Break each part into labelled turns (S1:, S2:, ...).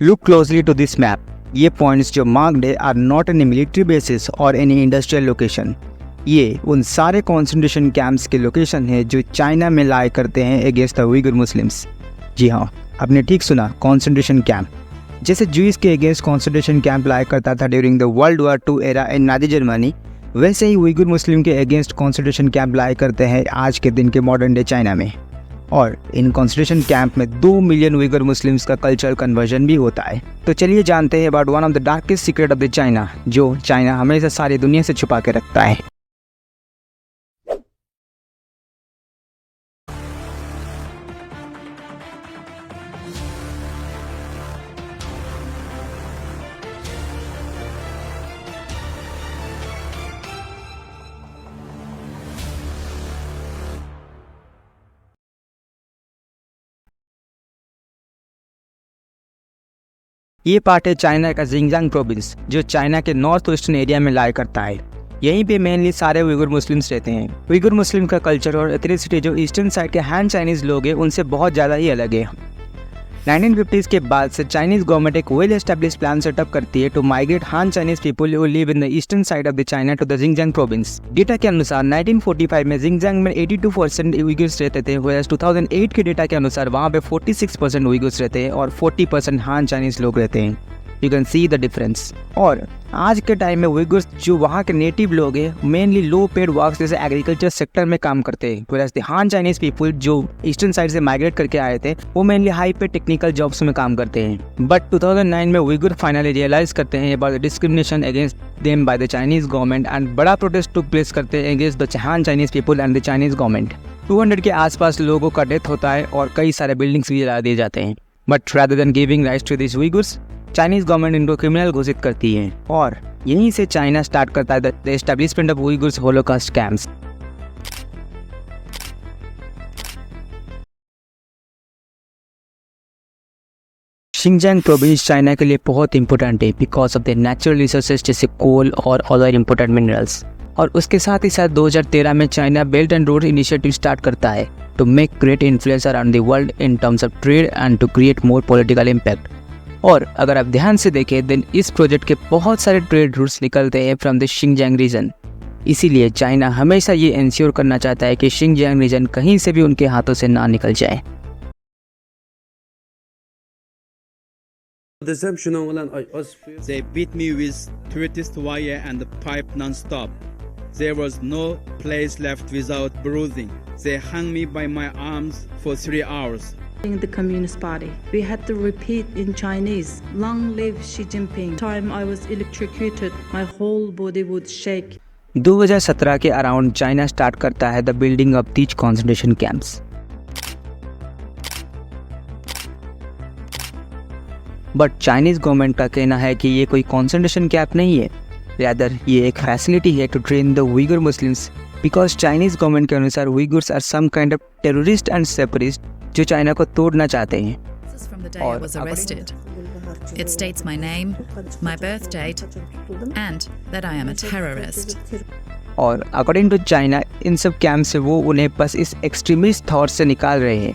S1: Look closely to this map. ये points जो marked है are not any military bases और एनी इंडस्ट्रियल लोकेशन। ये उन सारे कॉन्सेंट्रेशन कैंप्स के लोकेशन है जो चाइना में लाई करते हैं अगेंस्ट द उइगर मुस्लिम्स। जी हाँ, आपने ठीक सुना, कॉन्सेंट्रेशन कैंप। जैसे जूइस के अगेंस्ट कॉन्सेंट्रेशन कैंप लाया करता था during the world war II era in Nazi Germany, वैसे ही उइगर मुस्लिम के अगेंस्ट कॉन्सेंट्रेशन कैंप लाया करते हैं आज के दिन के मॉडर्न डे चाइना में। और इन कॉन्सेंट्रेशन कैंप में 2 मिलियन उइगर मुस्लिम्स का कल्चरल कन्वर्जन भी होता है। तो चलिए जानते हैं about one of the darkest secret of the China, जो चाइना हमेशा सारी दुनिया से छुपा के रखता है। ये पार्ट है चाइना का जिंगजांग प्रोविंस, जो चाइना के नॉर्थ वेस्टर्न एरिया में लाई करता है। यहीं पे मेनली सारे उइगर मुस्लिम्स रहते हैं। उइगर मुस्लिम का कल्चर और एथनिसिटी जो ईस्टर्न साइड के हान चाइनीज लोग हैं उनसे बहुत ज़्यादा ही अलग है। 1950s के बाद से चाइनीज गवर्नमेंट एक वेल एस्टेब्लिश प्लान सेटअप करती है to migrate Han Chinese people who live in the eastern side of the China to the Xinjiang province. Data के अनुसार 1945 में जिंगजांग में 82% उइगर्स रहते थे, whereas 2008 के डेटा के अनुसार वहाँ पे 46% उइगर्स रहते हैं और 40% हान चाइनीज लोग रहते हैं। You can see the difference. और आज के टाइम में उइगर्स जो वहाँ के नेटिव लोग हैं मेनली लो पेड वर्क्स जैसे एग्रीकल्चर सेक्टर में काम करते हैं, whereas द हान चाइनीज पीपल जो ईस्टर्न साइड से माइग्रेट करके आए थे वो मेनली हाई पे टेक्निकल जॉब्स में काम करते हैं। बट 2009 में उइगर फाइनली रियलाइज करते हैं about the discrimination against them by the Chinese government and बड़ा प्रोटेस्ट टुक प्लेस करते हैं अगेंस्ट द हान Chinese people and the Chinese government. 200 के आसपास लोगों का डेथ होता है और कई सारे बिल्डिंग्स भी जला दिए जाते हैं। But rather than giving rights to this Uyghurs, Chinese government इनको क्रिमिनल घोषित करती है और यहीं से चाइना स्टार्ट करता है the establishment of Uyghurs holocaust camps. Xinjiang province China के लिए बहुत इंपॉर्टेंट है because of the natural resources जैसे कोल और अदर इंपॉर्टेंट मिनरल्स। और उसके साथ ही साथ 2013 में China belt and road initiative start करता है to make great influence around the world in terms of trade and to create more political impact. और अगर आप ध्यान से देखें देन इस प्रोजेक्ट के बहुत सारे ट्रेड रूट्स निकलते हैं फ्रॉम द शिनजियांग रीजन। इसीलिए चाइना हमेशा ये इंश्योर करना चाहता है कि शिनजियांग रीजन कहीं से भी उनके हाथों से ना निकल जाए।
S2: They beat me with tourist wire and pipe non-stop. There was no place left without bruising. They hung me by my arms for 3 hours.
S3: In the Communist Party, we had to repeat in Chinese, "Long live Xi Jinping." Time I was electrocuted, my whole body would shake.
S1: 2017 के around China start करता है the building of these concentration camps. But Chinese government का कहना है कि ये कोई concentration camp नहीं है, रादर ये एक फैसिलिटी है to train the Uyghur Muslims because Chinese government के अनुसार Uyghurs are some kind of terrorist and separatist जो चाइना को तोड़ना चाहते हैं।
S4: From the day I was arrested. It states my name, my birth date, and that I am a terrorist.
S1: और according to China in सब camp से वो उन्हें बस इस एक्सट्रीमिस्ट थॉट से निकाल रहे हैं।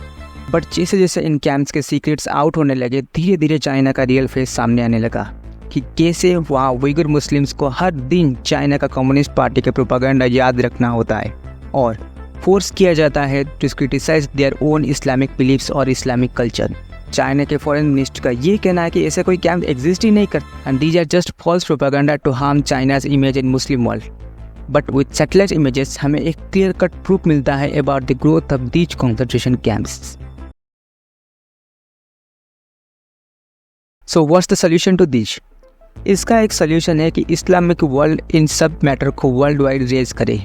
S1: बट जैसे जैसे इन कैंप्स के सीक्रेट्स आउट होने लगे धीरे धीरे चाइना का रियल फेस सामने आने लगा कि कैसे वहाँ उइगर मुस्लिम्स को हर दिन चाइना का कम्युनिस्ट पार्टी के प्रोपेगेंडा याद रखना होता है और फोर्स किया जाता है to criticise their own Islamic beliefs और इस्लामिक कल्चर। चाइना के फॉरेन मिनिस्टर का ये कहना है कि ऐसे कोई कैंप एग्जिस्ट ही नहीं करता and these are just false propaganda to harm China's image in Muslim world. But with satellite images हमें एक क्लियर कट प्रूफ मिलता है about the growth of these concentration camps. So what's the solution to this? इसका एक solution है कि Islamic world in सब matter को वर्ल्ड वाइड रेज करे,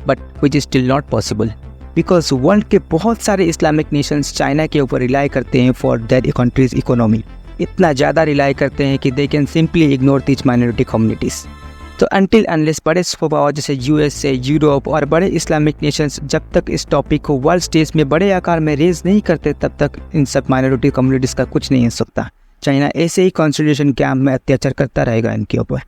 S1: but which is still not possible because world के बहुत सारे इस्लामिक नेशंस चाइना के ऊपर रिलाई करते हैं फॉर देयर कंट्रीज इकोनॉमी। इतना ज़्यादा रिलाई करते हैं कि they can simply ignore these minority communities. तो अनटिल अनलेस बड़े सुपर पावर जैसे यूएसए, यूरोप और बड़े इस्लामिक नेशंस जब तक इस टॉपिक को वर्ल्ड स्टेज में बड़े आकार में रेज नहीं करते तब तक इन सब माइनॉरिटी कम्युनिटीज़ का कुछ नहीं हो सकता। चाइना ऐसे ही कॉन्सेंट्रेशन कैंप में अत्याचार करता रहेगा इनके ऊपर।